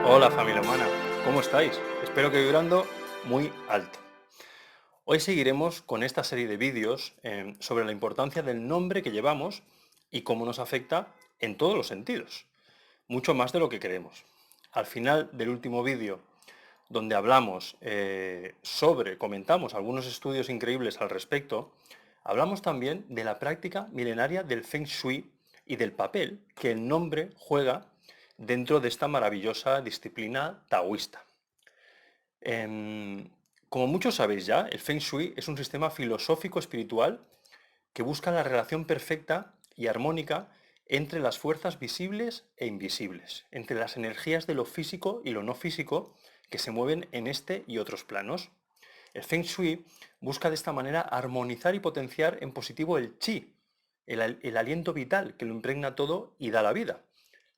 Hola familia humana, ¿cómo estáis? Espero que vibrando muy alto. Hoy seguiremos con esta serie de vídeos sobre la importancia del nombre que llevamos y cómo nos afecta en todos los sentidos, mucho más de lo que creemos. Al final del último vídeo, donde hablamos comentamos algunos estudios increíbles al respecto, hablamos también de la práctica milenaria del Feng Shui y del papel que el nombre juega dentro de esta maravillosa disciplina taoísta. Em, Como muchos sabéis ya, el Feng Shui es un sistema filosófico espiritual que busca la relación perfecta y armónica entre las fuerzas visibles e invisibles, entre las energías de lo físico y lo no físico que se mueven en este y otros planos. El Feng Shui busca de esta manera armonizar y potenciar en positivo el chi, el aliento vital que lo impregna todo y da la vida,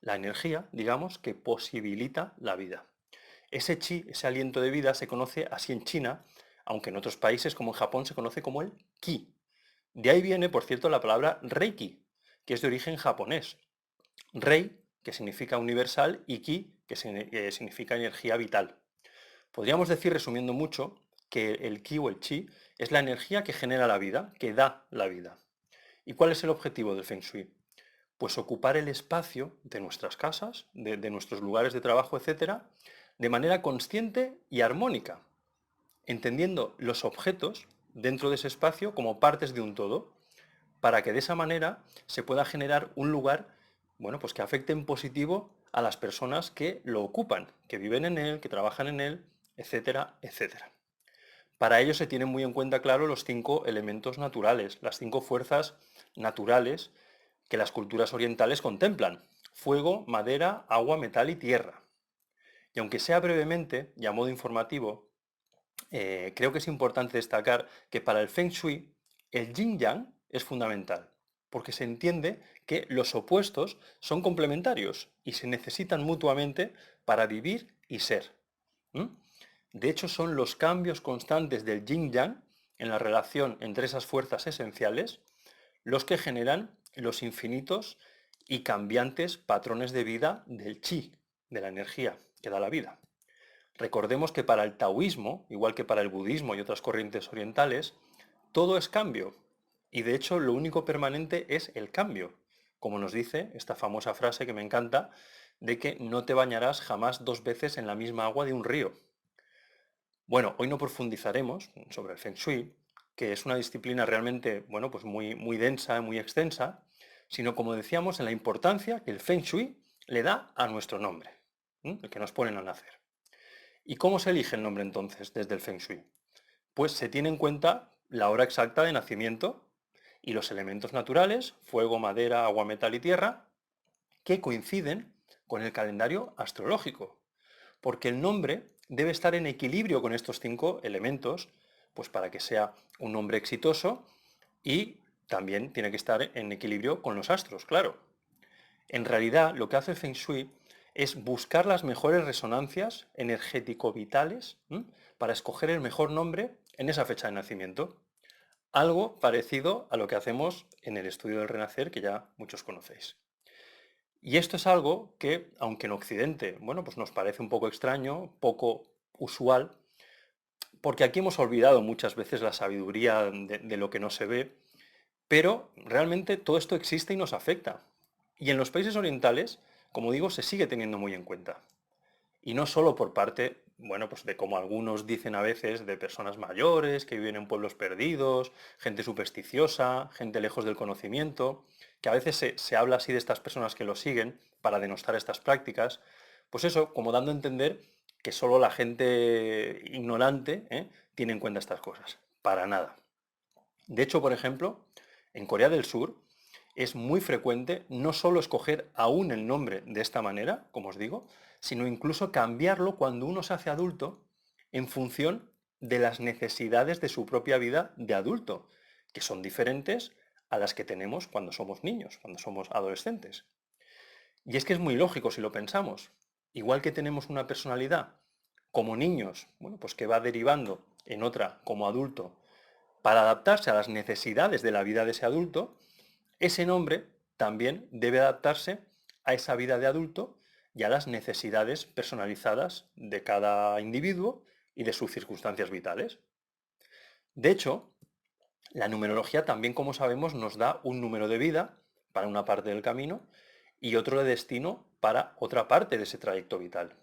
la energía, digamos, que posibilita la vida. Ese chi, ese aliento de vida, se conoce así en China, aunque en otros países como en Japón se conoce como el ki. De ahí viene, por cierto, la palabra reiki, que es de origen japonés. Rei, que significa universal, y ki, que significa energía vital. Podríamos decir, resumiendo mucho, que el ki o el chi es la energía que genera la vida, que da la vida. ¿Y cuál es el objetivo del Feng Shui? Pues ocupar el espacio de nuestras casas, de nuestros lugares de trabajo, etcétera, de manera consciente y armónica, entendiendo los objetos dentro de ese espacio como partes de un todo, para que de esa manera se pueda generar un lugar, bueno, pues que afecte en positivo a las personas que lo ocupan, que viven en él, que trabajan en él, etcétera, etcétera. Para ello se tienen muy en cuenta, claro, los 5 elementos naturales, las 5 fuerzas naturales que las culturas orientales contemplan: fuego, madera, agua, metal y tierra. Y aunque sea brevemente y a modo informativo, creo que es importante destacar que para el Feng Shui el yin-yang es fundamental, porque se entiende que los opuestos son complementarios y se necesitan mutuamente para vivir y ser. ¿Mm? De hecho, son los cambios constantes del yin-yang en la relación entre esas fuerzas esenciales los que generan los infinitos y cambiantes patrones de vida del chi, de la energía que da la vida. Recordemos que para el taoísmo, igual que para el budismo y otras corrientes orientales, todo es cambio. Y de hecho lo único permanente es el cambio. Como nos dice esta famosa frase que me encanta, de que no te bañarás jamás 2 veces en la misma agua de un río. Bueno, hoy no profundizaremos sobre el Feng Shui, que es una disciplina realmente, bueno, pues muy densa, muy extensa, sino, como decíamos, en la importancia que el Feng Shui le da a nuestro nombre, el que nos ponen al nacer. ¿Y cómo se elige el nombre entonces desde el Feng Shui? Pues se tiene en cuenta la hora exacta de nacimiento y los elementos naturales, fuego, madera, agua, metal y tierra, que coinciden con el calendario astrológico, porque el nombre debe estar en equilibrio con estos 5 elementos, pues para que sea un nombre exitoso, y también tiene que estar en equilibrio con los astros, claro. En realidad, lo que hace el Feng Shui es buscar las mejores resonancias energético-vitales para escoger el mejor nombre en esa fecha de nacimiento. Algo parecido a lo que hacemos en el estudio del renacer, que ya muchos conocéis. Y esto es algo que, aunque en Occidente, bueno, pues nos parece un poco extraño, poco usual, porque aquí hemos olvidado muchas veces la sabiduría de lo que no se ve, pero realmente todo esto existe y nos afecta. Y en los países orientales, como digo, se sigue teniendo muy en cuenta. Y no solo por parte, bueno, pues de como algunos dicen a veces, de personas mayores que viven en pueblos perdidos, gente supersticiosa, gente lejos del conocimiento, que a veces se habla así de estas personas que lo siguen para denostar estas prácticas, pues eso, como dando a entender que solo la gente ignorante tiene en cuenta estas cosas. Para nada. De hecho, por ejemplo, en Corea del Sur es muy frecuente no solo escoger aún el nombre de esta manera, como os digo, sino incluso cambiarlo cuando uno se hace adulto en función de las necesidades de su propia vida de adulto, que son diferentes a las que tenemos cuando somos niños, cuando somos adolescentes. Y es que es muy lógico si lo pensamos. Igual que tenemos una personalidad como niños, bueno, pues que va derivando en otra como adulto para adaptarse a las necesidades de la vida de ese adulto, ese nombre también debe adaptarse a esa vida de adulto y a las necesidades personalizadas de cada individuo y de sus circunstancias vitales. De hecho, la numerología también, como sabemos, nos da un número de vida para una parte del camino y otro de destino para otra parte de ese trayecto vital.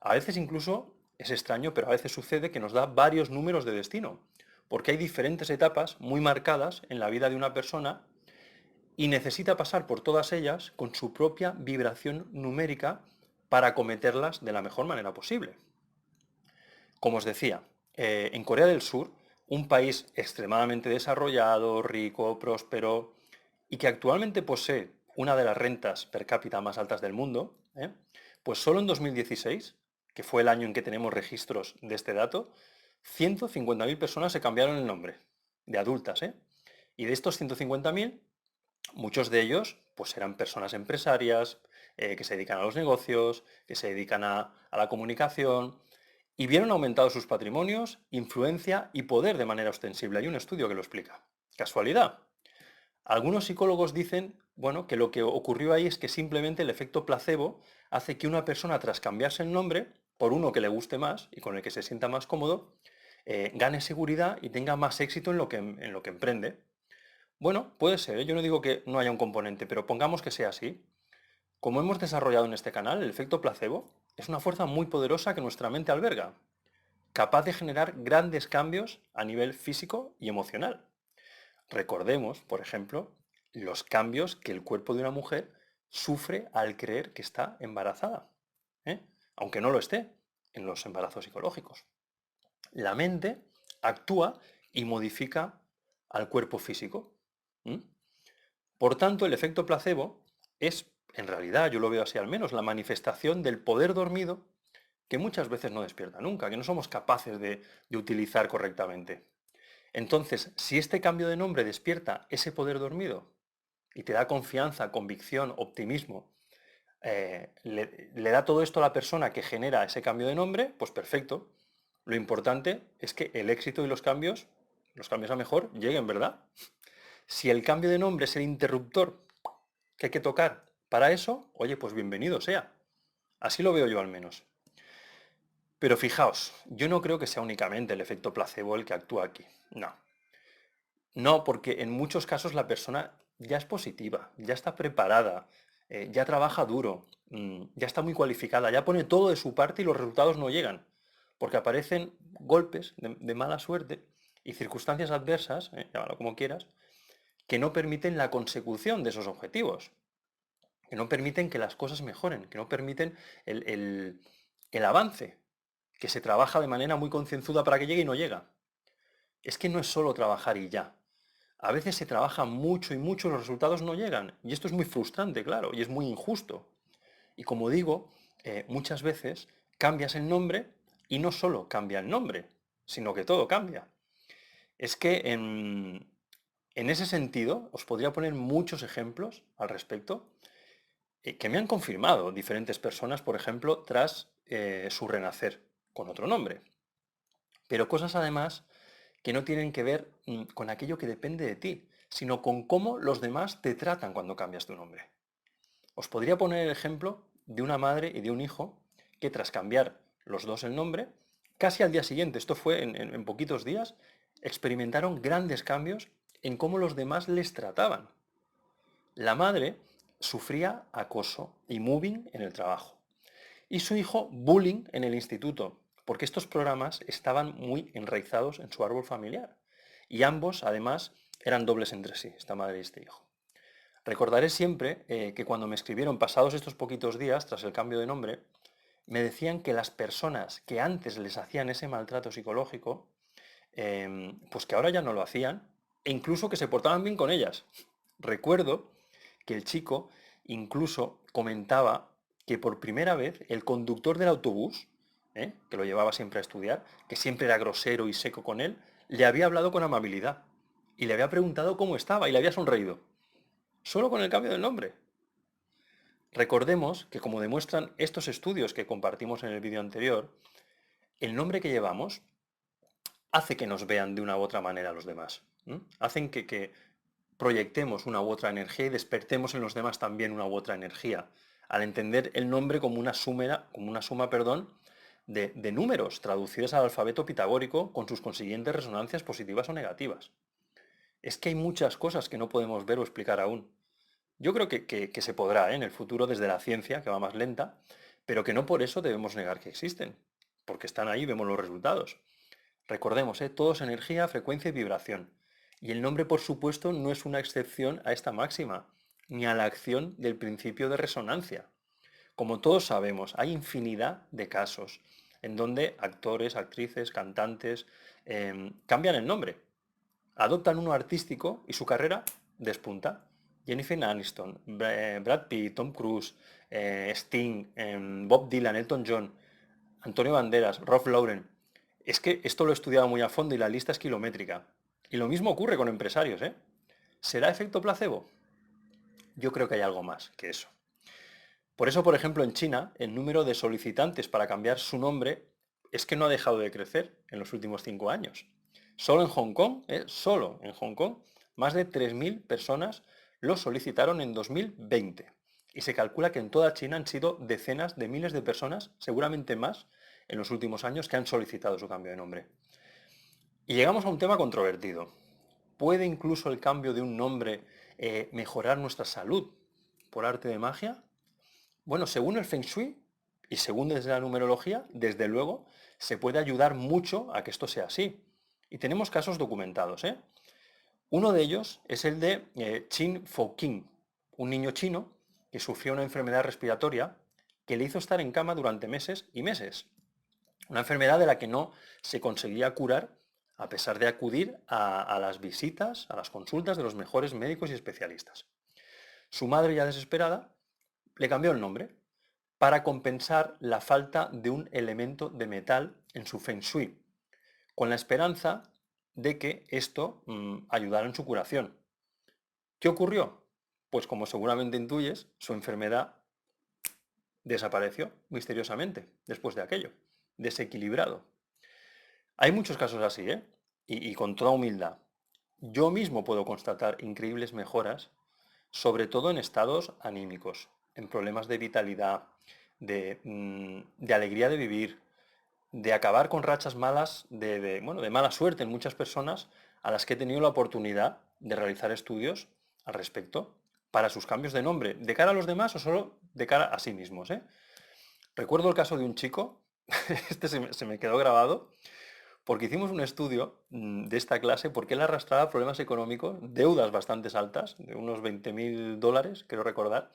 A veces incluso es extraño, pero a veces sucede que nos da varios números de destino, porque hay diferentes etapas muy marcadas en la vida de una persona y necesita pasar por todas ellas con su propia vibración numérica para acometerlas de la mejor manera posible. Como os decía, en Corea del Sur, un país extremadamente desarrollado, rico, próspero y que actualmente posee una de las rentas per cápita más altas del mundo, pues solo en 2016, que fue el año en que tenemos registros de este dato, 150.000 personas se cambiaron el nombre, de adultas, ¿eh? Y de estos 150.000, muchos de ellos pues eran personas empresarias, que se dedican a los negocios, que se dedican a la comunicación, y vieron aumentados sus patrimonios, influencia y poder de manera ostensible. Hay un estudio que lo explica. ¿Casualidad? Algunos psicólogos dicen, bueno, que lo que ocurrió ahí es que simplemente el efecto placebo hace que una persona, tras cambiarse el nombre por uno que le guste más y con el que se sienta más cómodo, gane seguridad y tenga más éxito en lo que emprende. Bueno, puede ser, ¿eh? Yo no digo que no haya un componente, pero pongamos que sea así. Como hemos desarrollado en este canal, el efecto placebo es una fuerza muy poderosa que nuestra mente alberga, capaz de generar grandes cambios a nivel físico y emocional. Recordemos, por ejemplo, los cambios que el cuerpo de una mujer sufre al creer que está embarazada, ¿eh? Aunque no lo esté en los embarazos psicológicos. La mente actúa y modifica al cuerpo físico. ¿Mm? Por tanto, el efecto placebo es, en realidad, yo lo veo así al menos, la manifestación del poder dormido que muchas veces no despierta nunca, que no somos capaces de utilizar correctamente. Entonces, si este cambio de nombre despierta ese poder dormido y te da confianza, convicción, optimismo, le da todo esto a la persona que genera ese cambio de nombre, pues perfecto. Lo importante es que el éxito y los cambios a mejor, lleguen, ¿verdad? Si el cambio de nombre es el interruptor que hay que tocar para eso, oye, pues bienvenido sea. Así lo veo yo al menos. Pero fijaos, yo no creo que sea únicamente el efecto placebo el que actúa aquí. No. No, porque en muchos casos la persona ya es positiva, ya está preparada, ya trabaja duro, ya está muy cualificada, ya pone todo de su parte y los resultados no llegan. Porque aparecen golpes de mala suerte y circunstancias adversas, llámalo como quieras, que no permiten la consecución de esos objetivos, que no permiten que las cosas mejoren, que no permiten el avance, que se trabaja de manera muy concienzuda para que llegue y no llega. Es que no es solo trabajar y ya. A veces se trabaja mucho y mucho y los resultados no llegan. Y esto es muy frustrante, claro, y es muy injusto. Y como digo, muchas veces cambias el nombre y no solo cambia el nombre, sino que todo cambia. Es que en ese sentido os podría poner muchos ejemplos al respecto que me han confirmado diferentes personas, por ejemplo, tras su renacer con otro nombre. Pero cosas además que no tienen que ver con aquello que depende de ti, sino con cómo los demás te tratan cuando cambias tu nombre. Os podría poner el ejemplo de una madre y de un hijo que tras cambiar los dos el nombre, casi al día siguiente, esto fue en poquitos días, experimentaron grandes cambios en cómo los demás les trataban. La madre sufría acoso y mobbing en el trabajo. Y su hijo bullying en el instituto, porque estos programas estaban muy enraizados en su árbol familiar. Y ambos, además, eran dobles entre sí, esta madre y este hijo. Recordaré siempre que cuando me escribieron pasados estos poquitos días, tras el cambio de nombre, me decían que las personas que antes les hacían ese maltrato psicológico, pues que ahora ya no lo hacían, e incluso que se portaban bien con ellas. Recuerdo que el chico incluso comentaba que por primera vez el conductor del autobús, que lo llevaba siempre a estudiar, que siempre era grosero y seco con él, le había hablado con amabilidad y le había preguntado cómo estaba y le había sonreído, solo con el cambio del nombre. Recordemos que, como demuestran estos estudios que compartimos en el vídeo anterior, el nombre que llevamos hace que nos vean de una u otra manera los demás. Hacen que proyectemos una u otra energía y despertemos en los demás también una u otra energía al entender el nombre como una suma, perdón, de números traducidos al alfabeto pitagórico con sus consiguientes resonancias positivas o negativas. Es que hay muchas cosas que no podemos ver o explicar aún. Yo creo que se podrá, ¿eh?, en el futuro desde la ciencia, que va más lenta, pero que no por eso debemos negar que existen, porque están ahí, vemos los resultados. Recordemos, todo es energía, frecuencia y vibración. Y el nombre, por supuesto, no es una excepción a esta máxima, ni a la acción del principio de resonancia. Como todos sabemos, hay infinidad de casos en donde actores, actrices, cantantes cambian el nombre, adoptan uno artístico y su carrera despunta. Jennifer Aniston, Brad Pitt, Tom Cruise, Sting, Bob Dylan, Elton John, Antonio Banderas, Ralph Lauren. Es que esto lo he estudiado muy a fondo y la lista es kilométrica. Y lo mismo ocurre con empresarios, ¿eh? ¿Será efecto placebo? Yo creo que hay algo más que eso. Por eso, por ejemplo, en China, el número de solicitantes para cambiar su nombre es que no ha dejado de crecer en los últimos 5 años. Solo en Hong Kong, solo en Hong Kong, más de 3.000 personas lo solicitaron en 2020. Y se calcula que en toda China han sido decenas de miles de personas, seguramente más, en los últimos años que han solicitado su cambio de nombre. Y llegamos a un tema controvertido. ¿Puede incluso el cambio de un nombre mejorar nuestra salud por arte de magia? Bueno, según el Feng Shui y según desde la numerología, desde luego, se puede ayudar mucho a que esto sea así. Y tenemos casos documentados, ¿eh? Uno de ellos es el de Qin Fouqing, un niño chino que sufrió una enfermedad respiratoria que le hizo estar en cama durante meses y meses. Una enfermedad de la que no se conseguía curar a pesar de acudir a las visitas, a las consultas de los mejores médicos y especialistas. Su madre, ya desesperada, le cambió el nombre para compensar la falta de un elemento de metal en su Feng Shui, con la esperanza de que esto ayudara en su curación. ¿Qué ocurrió? Pues como seguramente intuyes, su enfermedad desapareció misteriosamente después de aquello, desequilibrado. Hay muchos casos así, ¿eh? Y con toda humildad. Yo mismo puedo constatar increíbles mejoras, sobre todo en estados anímicos, en problemas de vitalidad, de alegría de vivir, de acabar con rachas malas, bueno, de mala suerte en muchas personas a las que he tenido la oportunidad de realizar estudios al respecto para sus cambios de nombre, de cara a los demás o solo de cara a sí mismos, ¿eh? Recuerdo el caso de un chico, este se me quedó grabado, porque hicimos un estudio de esta clase porque él arrastraba problemas económicos, deudas bastante altas, de unos 20.000 dólares, quiero recordar,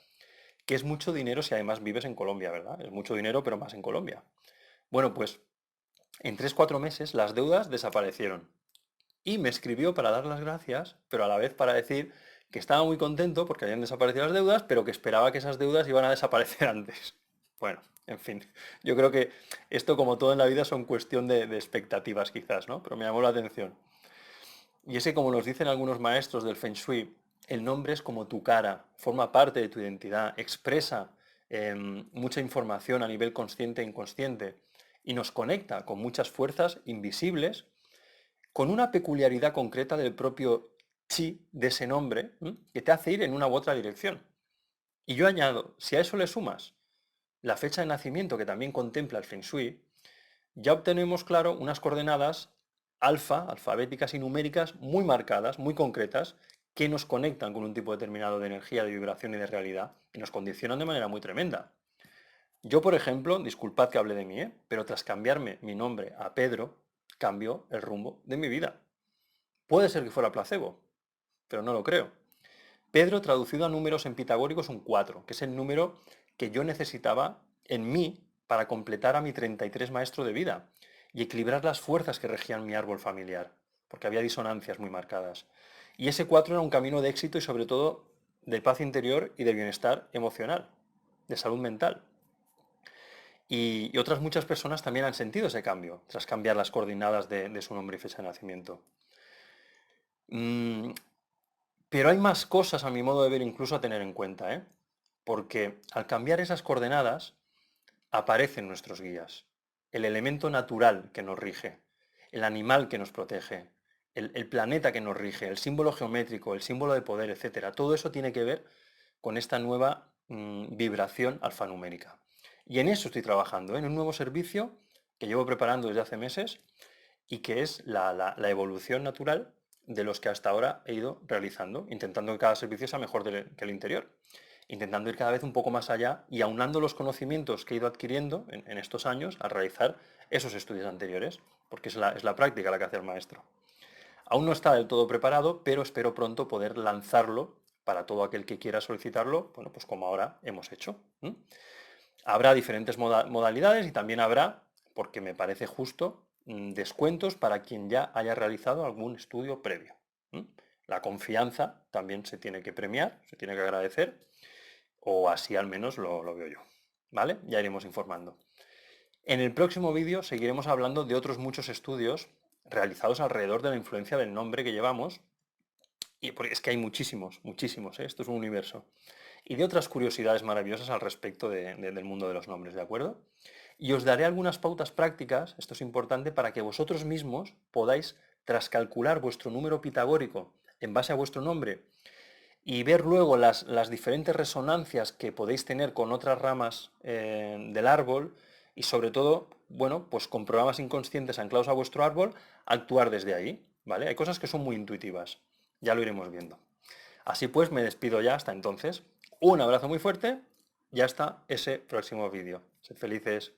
que es mucho dinero si además vives en Colombia, ¿verdad? Es mucho dinero, pero más en Colombia. Bueno, pues en 3 4 meses las deudas desaparecieron. Y me escribió para dar las gracias, pero a la vez para decir que estaba muy contento porque habían desaparecido las deudas, pero que esperaba que esas deudas iban a desaparecer antes. Bueno, en fin, yo creo que esto, como todo en la vida, son cuestión de expectativas quizás, ¿no? Pero me llamó la atención. Y es que, como nos dicen algunos maestros del Feng Shui, el nombre es como tu cara, forma parte de tu identidad, expresa mucha información a nivel consciente e inconsciente y nos conecta con muchas fuerzas invisibles, con una peculiaridad concreta del propio chi de ese nombre, que te hace ir en una u otra dirección. Y yo añado, si a eso le sumas la fecha de nacimiento que también contempla el Feng Shui, ya obtenemos, claro, unas coordenadas alfabéticas y numéricas muy marcadas, muy concretas, que nos conectan con un tipo determinado de energía, de vibración y de realidad, y nos condicionan de manera muy tremenda. Yo, por ejemplo, disculpad que hable de mí, pero tras cambiarme mi nombre a Pedro, cambió el rumbo de mi vida. Puede ser que fuera placebo, pero no lo creo. Pedro, traducido a números en pitagórico, es un 4, que es el número que yo necesitaba en mí para completar a mi 33 maestro de vida y equilibrar las fuerzas que regían mi árbol familiar, porque había disonancias muy marcadas. Y ese 4 era un camino de éxito y sobre todo de paz interior y de bienestar emocional, de salud mental. Y otras muchas personas también han sentido ese cambio, tras cambiar las coordenadas de su nombre y fecha de nacimiento. Mm, pero hay más cosas, a mi modo de ver, incluso a tener en cuenta, ¿eh? Porque al cambiar esas coordenadas, aparecen nuestros guías, el elemento natural que nos rige, el animal que nos protege, el planeta que nos rige, el símbolo geométrico, el símbolo de poder, etcétera. Todo eso tiene que ver con esta nueva vibración alfanumérica. Y en eso estoy trabajando, ¿eh? En un nuevo servicio que llevo preparando desde hace meses y que es la evolución natural de los que hasta ahora he ido realizando, intentando que cada servicio sea mejor que el interior, intentando ir cada vez un poco más allá y aunando los conocimientos que he ido adquiriendo en estos años a realizar esos estudios anteriores, porque es la práctica la que hace el maestro. Aún no está del todo preparado, pero espero pronto poder lanzarlo para todo aquel que quiera solicitarlo, bueno, pues como ahora hemos hecho. Habrá diferentes modalidades y también habrá, porque me parece justo, descuentos para quien ya haya realizado algún estudio previo. La confianza también se tiene que premiar, se tiene que agradecer, o así al menos lo veo yo. ¿Vale? Ya iremos informando. En el próximo vídeo seguiremos hablando de otros muchos estudios realizados alrededor de la influencia del nombre que llevamos, y porque es que hay muchísimos, muchísimos, ¿eh? Esto es un universo. Y de otras curiosidades maravillosas al respecto del mundo de los nombres, ¿de acuerdo? Y os daré algunas pautas prácticas, esto es importante, para que vosotros mismos podáis, tras calcular vuestro número pitagórico en base a vuestro nombre y ver luego las diferentes resonancias que podéis tener con otras ramas del árbol y sobre todo, bueno, pues con programas inconscientes anclados a vuestro árbol, actuar desde ahí, ¿vale? Hay cosas que son muy intuitivas, ya lo iremos viendo. Así pues, me despido ya hasta entonces. Un abrazo muy fuerte y hasta ese próximo vídeo. Sed felices.